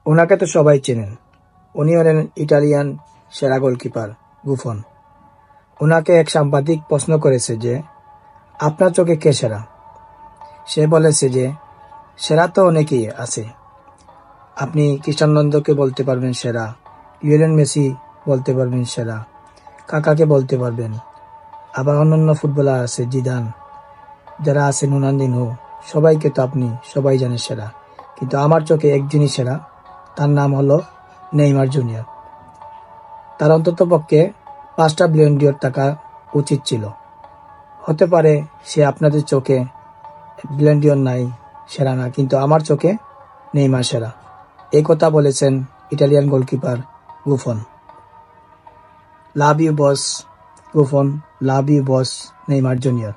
ওনাকে তো সবাই চেনেন। উনি হলেন ইটালিয়ান সেরা গোলকিপার বুফন। ওনাকে এক সাংবাদিক প্রশ্ন করেছে যে আপনার চোখে কে সেরা। সে বলেছে যে সেরা তো অনেকেই আছে, আপনি ক্রিস্টিয়ানো রোনালদোকে বলতে পারবেন সেরা, লিওনেল মেসি বলতে পারবেন সেরা, কাকাকে বলতে পারবেন, আবার অন্যান্য ফুটবলার আছে জিদান, যারা আছেন রোনালদিনহো, সবাইকে তো আপনি সবাই জানেন সেরা। কিন্তু আমার চোখে একজনই সেরা, তার নাম হলো নেইমার জুনিয়র। তার অন্তত পক্ষে 5টা বিলিয়ন ডলার টাকা উচিত ছিল। হতে পারে সে আপনাদের চোখে বিলিয়ন ডলার নাই, সেরা না, কিন্তু আমার চোখে নেইমার সেরা। এই কথা বলেছেন Italian goalkeeper Buffon. Love you boss Buffon, love you boss Neymar junior.